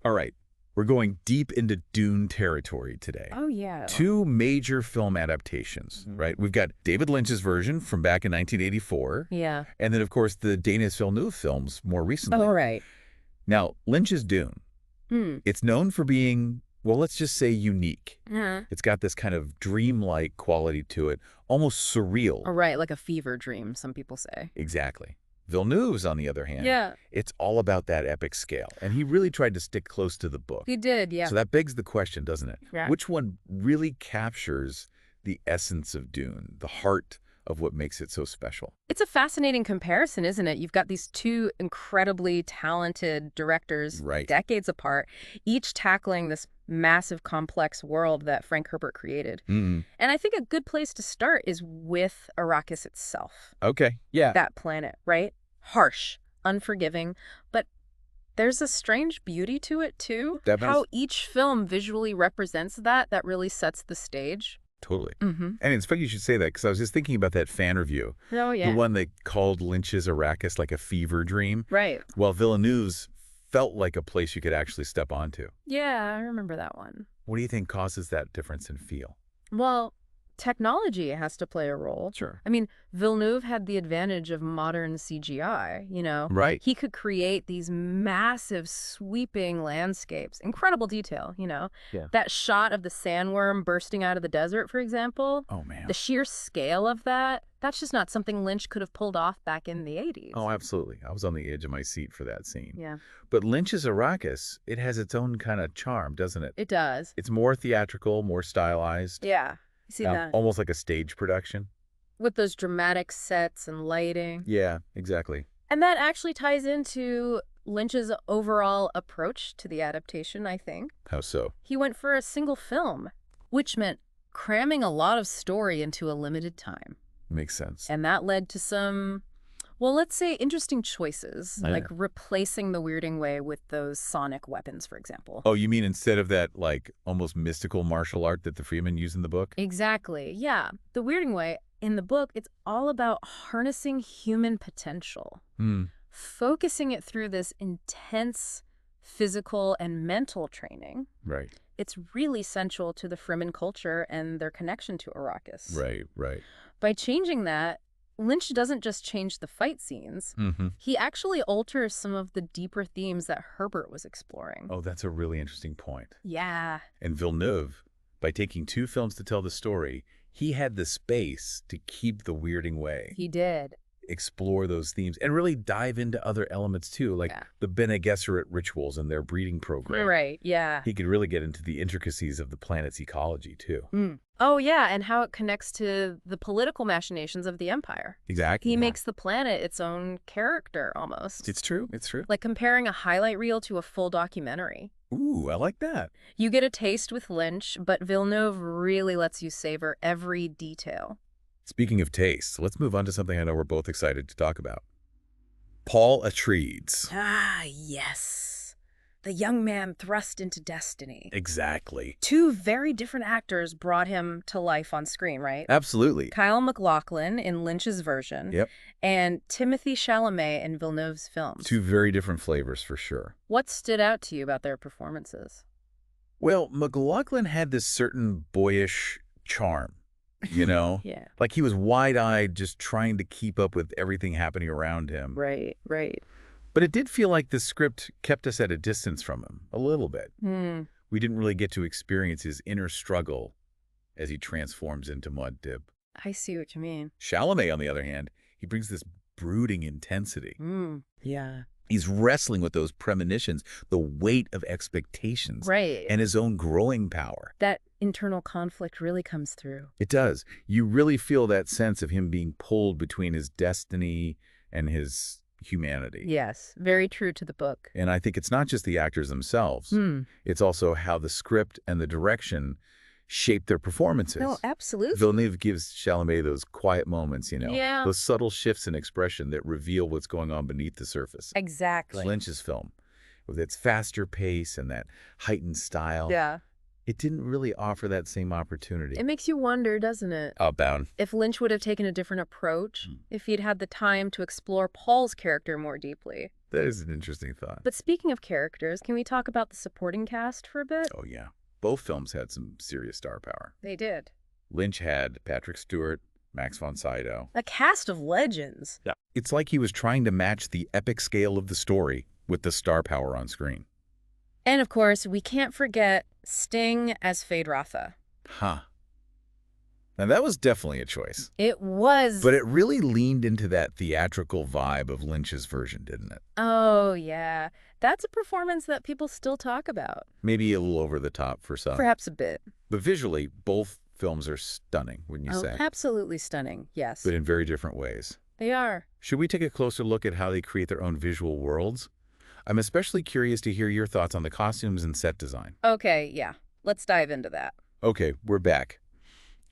All right, we're going deep into Dune territory today. Oh, yeah. Two major film adaptations, right? We've got David Lynch's version from back in 1984, Yeah. and then, of course, the Denis Villeneuve films more recently. Oh, right. Now, Lynch's Dune, Hmm. it's known for being, well, let's just say unique. Uh-huh. It's got this kind of dreamlike quality to it, almost surreal. Oh, right, like a fever dream, some people say. Exactly. Villeneuve's, on the other hand, Yeah. it's all about that epic scale, and he really tried to stick close to the book. He did, yeah. So that begs the question, doesn't it? Yeah. Which one really captures the essence of Dune, the heart of what makes it so special? It's a fascinating comparison, isn't it? You've got these two incredibly talented directors, Right. decades apart, each tackling this massive, complex world that Frank Herbert created. Mm. And I think a good place to start is with Arrakis itself. Okay, yeah. That planet, right? Harsh, unforgiving, but there's a strange beauty to it, too. Definitely. How each film visually represents that really sets the stage. Totally. Mm-hmm. And it's funny you should say that, because I was just thinking about that fan review. Oh, yeah. The one that called Lynch's Arrakis like a fever dream. Right. While Villeneuve's felt like a place you could actually step onto. Yeah, I remember that one. What do you think causes that difference in feel? Well, technology has to play a role. Sure. I mean, Villeneuve had the advantage of modern CGI, Right. He could create these massive, sweeping landscapes, incredible detail, Yeah. That shot of the sandworm bursting out of the desert, for example, Oh, man. the sheer scale of that's just not something Lynch could have pulled off back in the 80s. Oh, absolutely. I was on the edge of my seat for that scene. Yeah, But Lynch's Arrakis, it has its own kind of charm, doesn't it? it does. It's more theatrical, more stylized. Yeah, you see that? Almost like a stage production. With those dramatic sets and lighting. Yeah, exactly. And that actually ties into Lynch's overall approach to the adaptation, I think. How so? He went for a single film, which meant cramming a lot of story into a limited time. Makes sense. And that led to some, well, let's say interesting choices, Yeah. like replacing the Weirding Way with those sonic weapons, for example. Oh, you mean instead of that, like, almost mystical martial art that the Freeman used in the book? Exactly, yeah. The Weirding Way, in the book, it's all about harnessing human potential, focusing it through this intense physical and mental training. Right. It's really central to the Fremen culture and their connection to Arrakis. Right, right. By changing that, Lynch doesn't just change the fight scenes. He actually alters some of the deeper themes that Herbert was exploring. Oh, that's a really interesting point. Yeah. And Villeneuve, by taking two films to tell the story, he had the space to keep the Weirding Way, He did. explore those themes, and really dive into other elements too, like Yeah. the Bene Gesserit rituals and their breeding program. Right, yeah. He could really get into the intricacies of the planet's ecology too. Oh, yeah, and how it connects to the political machinations of the Empire. Exactly. He makes the planet its own character, almost. It's true. It's true. Like comparing a highlight reel to a full documentary. Ooh, I like that. You get a taste with Lynch, but Villeneuve really lets you savor every detail. Speaking of taste, let's move on to something I know we're both excited to talk about. Paul Atreides. Ah, yes. The young man thrust into destiny. Exactly. Two very different actors brought him to life on screen, right? Absolutely. Kyle MacLachlan in Lynch's version. Yep. And Timothée Chalamet in Villeneuve's films. Two very different flavors for sure. What stood out to you about their performances? Well, McLaughlin had this certain boyish charm, Yeah. Like he was wide-eyed, just trying to keep up with everything happening around him. Right. But it did feel like the script kept us at a distance from him, a little bit. We didn't really get to experience his inner struggle as he transforms into Muad'Dib. I see what you mean. Chalamet, on the other hand, he brings this brooding intensity. Yeah. He's wrestling with those premonitions, the weight of expectations, Right. and his own growing power. That internal conflict really comes through. It does. You really feel that sense of him being pulled between his destiny and his humanity. Yes, very true to the book. And I think it's not just the actors themselves. It's also how the script and the direction shape their performances. No, absolutely. Villeneuve gives Chalamet those quiet moments, Yeah. those subtle shifts in expression that reveal what's going on beneath the surface. Exactly. Lynch's film, with its faster pace and that heightened style, Yeah. It didn't really offer that same opportunity. It makes you wonder, doesn't it? Outbound. If Lynch would have taken a different approach, if he'd had the time to explore Paul's character more deeply. That is an interesting thought. But speaking of characters, can we talk about the supporting cast for a bit? Oh, yeah. Both films had some serious star power. They did. Lynch had Patrick Stewart, Max von Sydow. A cast of legends. Yeah. It's like he was trying to match the epic scale of the story with the star power on screen. And of course, we can't forget Sting as Feyd-Rautha. Huh. Now, that was definitely a choice. It was. But it really leaned into that theatrical vibe of Lynch's version, didn't it? Oh, yeah. That's a performance that people still talk about. Maybe a little over the top for some. Perhaps a bit. But visually, both films are stunning, wouldn't you say? Absolutely stunning, yes. But in very different ways. They are. Should we take a closer look at how they create their own visual worlds? I'm especially curious to hear your thoughts on the costumes and set design. Okay, yeah. Let's dive into that. Okay, we're back.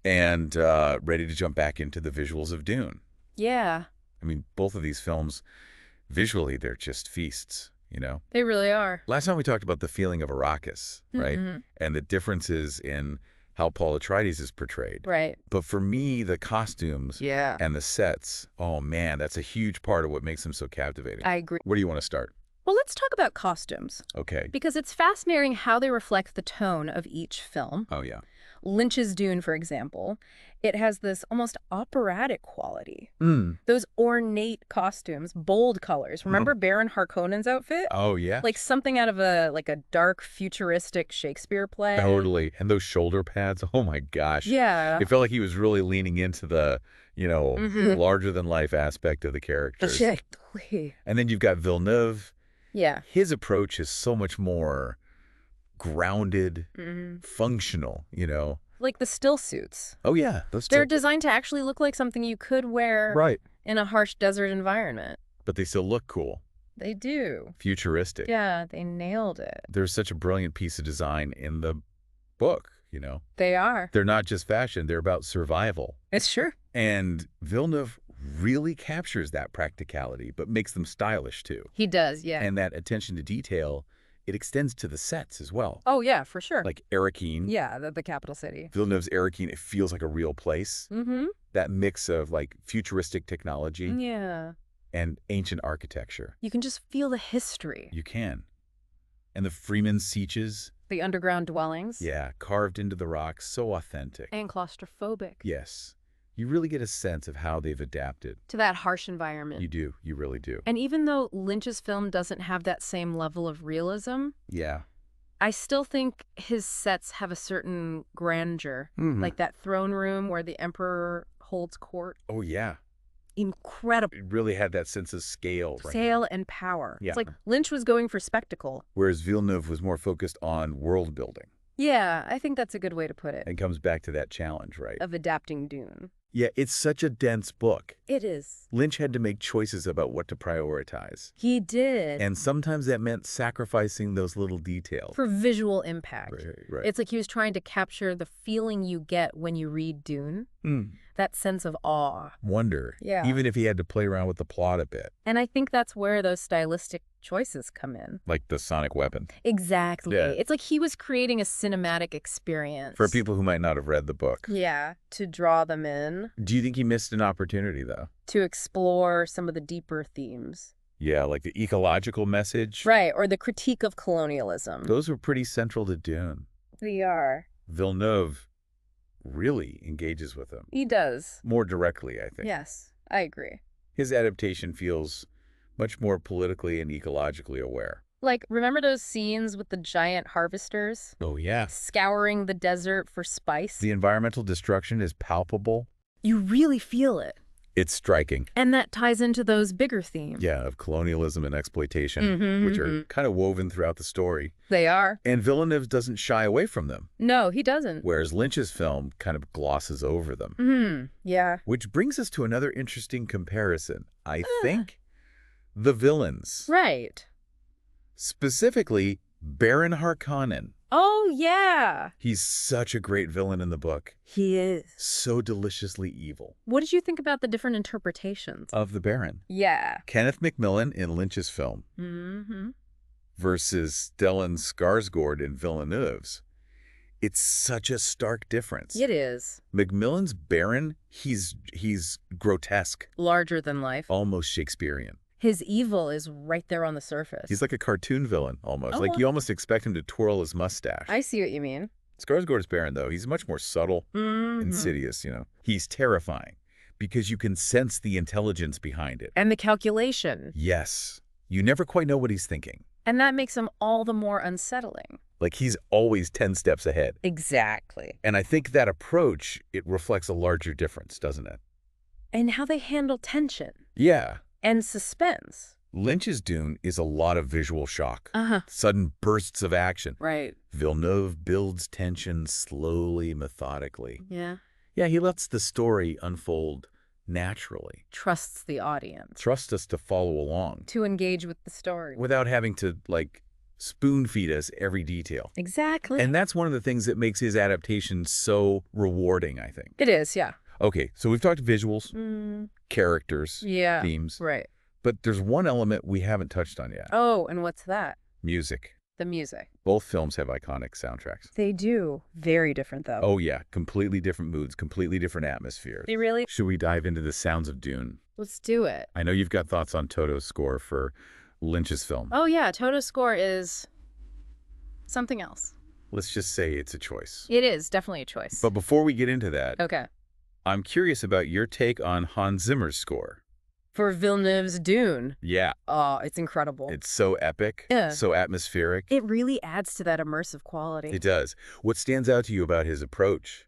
And ready to jump back into the visuals of Dune. Yeah. I mean, both of these films, visually, they're just feasts, you know? They really are. Last time we talked about the feeling of Arrakis, right? And the differences in how Paul Atreides is portrayed. Right. But for me, the costumes and the sets, oh man, that's a huge part of what makes them so captivating. I agree. Where do you want to start? Well, let's talk about costumes. Okay. Because it's fascinating how they reflect the tone of each film. Oh, yeah. Lynch's Dune, for example, it has this almost operatic quality. Those ornate costumes, bold colors. Remember Baron Harkonnen's outfit? Oh, yeah. Like something out of a dark, futuristic Shakespeare play. Totally. And those shoulder pads, oh my gosh. Yeah. It felt like he was really leaning into the, larger-than-life aspect of the characters. Exactly. And then you've got Villeneuve. Yeah. His approach is so much more grounded, functional, Like the still suits. Oh, yeah. They're designed to actually look like something you could wear in a harsh desert environment. But they still look cool. They do. Futuristic. Yeah, they nailed it. There's such a brilliant piece of design in the book, They are. They're not just fashion, they're about survival. It's true. And Villeneuve really captures that practicality, but makes them stylish too. He does, yeah. And that attention to detail, it extends to the sets as well. Oh, yeah, for sure. Like Arrakeen. Yeah, the capital city. Villeneuve's Arrakeen, it feels like a real place. That mix of like futuristic technology and ancient architecture. You can just feel the history. You can. And the Freeman Sieges. The underground dwellings. Yeah, carved into the rock, so authentic. And claustrophobic. Yes. You really get a sense of how they've adapted. To that harsh environment. You do. You really do. And even though Lynch's film doesn't have that same level of realism, I still think his sets have a certain grandeur. Like that throne room where the emperor holds court. Oh, yeah. Incredible. It really had that sense of scale. Right? Scale and power. Yeah. It's like Lynch was going for spectacle. Whereas Villeneuve was more focused on world building. Yeah, I think that's a good way to put it. And comes back to that challenge, right? Of adapting Dune. Yeah, it's such a dense book. It is. Lynch had to make choices about what to prioritize. He did. And sometimes that meant sacrificing those little details. For visual impact. Right. It's like he was trying to capture the feeling you get when you read Dune. That sense of awe. Wonder. Yeah. Even if he had to play around with the plot a bit. And I think that's where those stylistic choices come in. Like the sonic weapon. Exactly. Yeah. It's like he was creating a cinematic experience. For people who might not have read the book. Yeah, to draw them in. Do you think he missed an opportunity, though? To explore some of the deeper themes. Yeah, like the ecological message. Right, or the critique of colonialism. Those were pretty central to Dune. They are. Villeneuve really engages with them. He does. More directly, I think. Yes, I agree. His adaptation feels much more politically and ecologically aware. Like, remember those scenes with the giant harvesters? Oh, yeah. Scouring the desert for spice? The environmental destruction is palpable. You really feel it. It's striking. And that ties into those bigger themes. Yeah, of colonialism and exploitation, which are kind of woven throughout the story. They are. And Villeneuve doesn't shy away from them. No, he doesn't. Whereas Lynch's film kind of glosses over them. Yeah. Which brings us to another interesting comparison, I think. The villains. Right. Specifically, Baron Harkonnen. Oh, yeah. He's such a great villain in the book. He is. So deliciously evil. What did you think about the different interpretations? Of the Baron. Yeah. Kenneth Macmillan in Lynch's film versus Stellan Skarsgård in Villeneuve's. It's such a stark difference. It is. Macmillan's Baron, he's grotesque, Larger than life. almost Shakespearean. His evil is right there on the surface. He's like a cartoon villain, almost. Oh, Like, you almost expect him to twirl his mustache. I see what you mean. Skarsgård's Baron, though, he's much more subtle, insidious, He's terrifying because you can sense the intelligence behind it. And the calculation. Yes. You never quite know what he's thinking. And that makes him all the more unsettling. Like, he's always 10 steps ahead. Exactly. And I think that approach, it reflects a larger difference, doesn't it? And how they handle tension. Yeah. And suspense. Lynch's Dune is a lot of visual shock. Uh-huh. Sudden bursts of action. Right. Villeneuve builds tension slowly, methodically. Yeah. Yeah, he lets the story unfold naturally. Trusts the audience. Trusts us to follow along. To engage with the story. Without having to, like, spoon-feed us every detail. Exactly. And that's one of the things that makes his adaptation so rewarding, I think. It is, yeah. Okay, so we've talked visuals, characters, Yeah. themes. Right. But there's one element we haven't touched on yet. Oh, and what's that? Music. The music. Both films have iconic soundtracks. They do. Very different, though. Oh, yeah. Completely different moods, completely different atmospheres. They really... Should we dive into the sounds of Dune? Let's do it. I know you've got thoughts on Toto's score for Lynch's film. Oh, yeah. Toto's score is something else. Let's just say it's a choice. It is definitely a choice. But before we get into that, Okay. I'm curious about your take on Hans Zimmer's score. For Villeneuve's Dune. Yeah. Oh, it's incredible. It's so epic, Yeah. so atmospheric. It really adds to that immersive quality. It does. What stands out to you about his approach?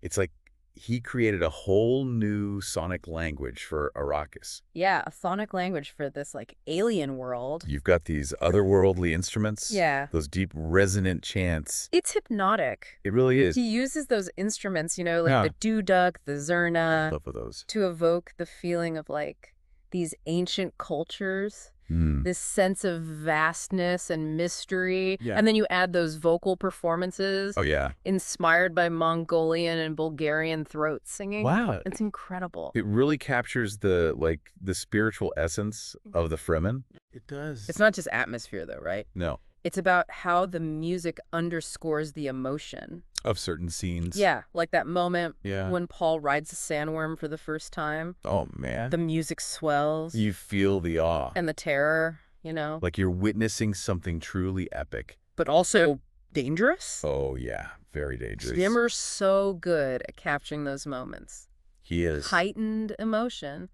It's like he created a whole new sonic language for Arrakis. Yeah, a sonic language for this, like, alien world. You've got these otherworldly instruments. Yeah. Those deep, resonant chants. It's hypnotic. It really is. He uses those instruments, like Yeah. the duduk, the zurna, Love of those. to evoke the feeling of, like, these ancient cultures. Mm. This sense of vastness and mystery. Yeah. And then you add those vocal performances Oh, yeah. inspired by Mongolian and Bulgarian throat singing. Wow. It's incredible. It really captures the spiritual essence of the Fremen. It does. It's not just atmosphere, though, right? No. It's about how the music underscores the emotion. Of certain scenes. Yeah, like that moment Yeah. when Paul rides a sandworm for the first time. Oh, man. The music swells. You feel the awe. And the terror, Like you're witnessing something truly epic. But also dangerous. Oh, yeah. Very dangerous. Zimmer's so good at capturing those moments. He is. Heightened emotion,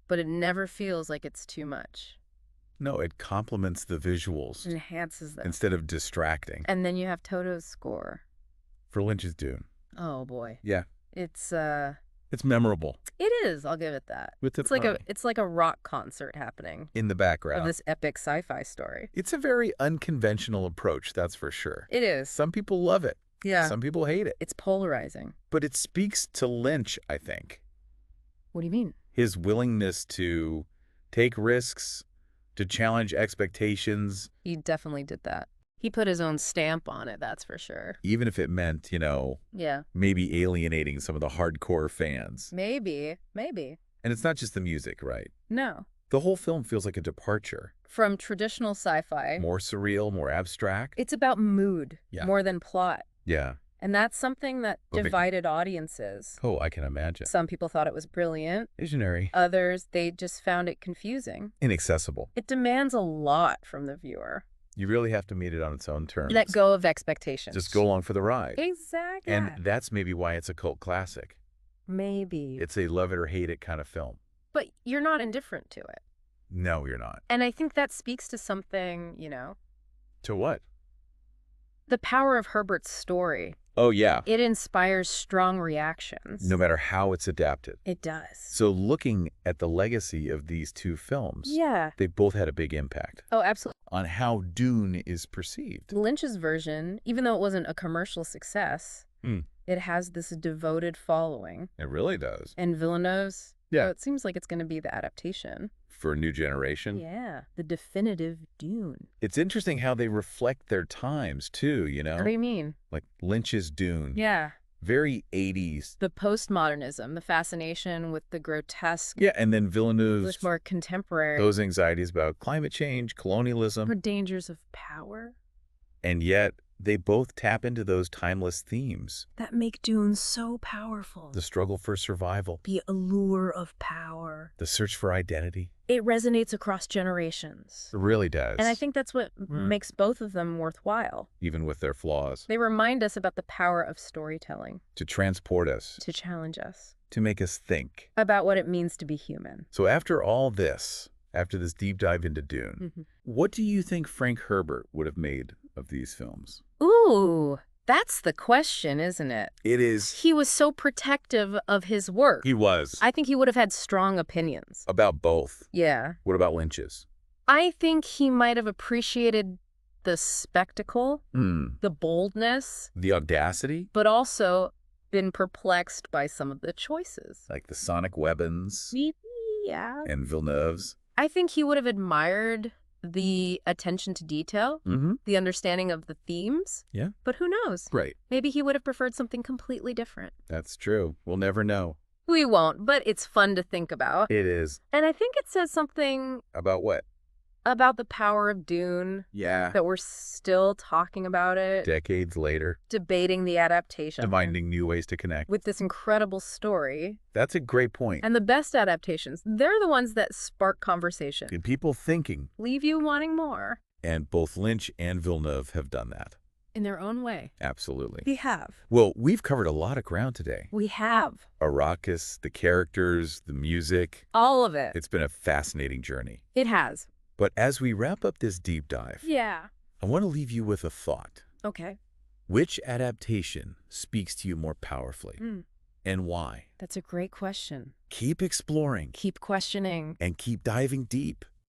but it never feels like it's too much. No, it complements the visuals It enhances them. instead of distracting. And then you have Toto's score. For Lynch's Dune. Oh boy. Yeah. It's It's memorable. it is, I'll give it that. With the It's like a rock concert happening in the background. of this epic sci-fi story. It's a very unconventional approach, that's for sure. It is. Some people love it. Yeah. Some people hate it. It's polarizing. But it speaks to Lynch, I think. What do you mean? His willingness to take risks, to challenge expectations, He definitely did that. He put his own stamp on it, that's for sure. even if it meant, Yeah. maybe alienating some of the hardcore fans. Maybe. And it's not just the music, right? No. The whole film feels like a departure. From traditional sci-fi, More surreal, more abstract. it's about mood Yeah. more than plot. Yeah. And that's something that Okay. divided audiences. Oh, I can imagine. Some people thought it was brilliant. Visionary. Others, they just found it confusing. Inaccessible. It demands a lot from the viewer. You really have to meet it on its own terms. Let go of expectations. Just go along for the ride. Exactly. And that's maybe why it's a cult classic. Maybe. It's a love it or hate it kind of film. But you're not indifferent to it. No, you're not. And I think that speaks to something, To what? the power of Herbert's story. Oh, yeah. It inspires strong reactions. No matter how it's adapted. It does. So looking at the legacy of these two films, Yeah. they both had a big impact Oh, absolutely. on how Dune is perceived. Lynch's version, even though it wasn't a commercial success, it has this devoted following. It really does. And Villeneuve's, Yeah. it seems like it's going to be the adaptation. For a new generation. Yeah, the definitive Dune. It's interesting how they reflect their times, too, What do you mean? Like Lynch's Dune. Yeah. Very 80s. The postmodernism, the fascination with the grotesque, Yeah, and then Villeneuve's, much more contemporary. those anxieties about climate change, colonialism, Or dangers of power. and yet They both tap into those timeless themes. That make Dune so powerful. The struggle for survival. The allure of power. The search for identity. It resonates across generations. It really does. And I think that's what makes both of them worthwhile. Even with their flaws. They remind us about the power of storytelling. To transport us. To challenge us. To make us think. About what it means to be human. So after all this, after this deep dive into Dune, what do you think Frank Herbert would have made of these films? Ooh, that's the question, isn't it? It is. He was so protective of his work. He was. I think he would have had strong opinions. About both. Yeah. What about Lynch's? I think he might have appreciated the spectacle, the boldness. The audacity? But also been perplexed by some of the choices. Like the sonic weapons. Yeah. And Villeneuve's. I think he would have admired the attention to detail, the understanding of the themes. Yeah. But who knows? Right. Maybe he would have preferred something completely different. That's true. We'll never know. We won't, but it's fun to think about. It is. And I think it says something About what? about the power of Dune. Yeah. That we're still talking about it. Decades later. Debating the adaptation. Finding new ways to connect. With this incredible story. That's a great point. And the best adaptations, they're the ones that spark conversation. And people thinking. Leave you wanting more. And both Lynch and Villeneuve have done that. In their own way. Absolutely. We have. Well, we've covered a lot of ground today. We have. Arrakis, the characters, the music. All of it. It's been a fascinating journey. It has. But as we wrap up this deep dive, I want to leave you with a thought. Okay. Which adaptation speaks to you more powerfully? And why? That's a great question. Keep exploring. Keep questioning. And keep diving deep.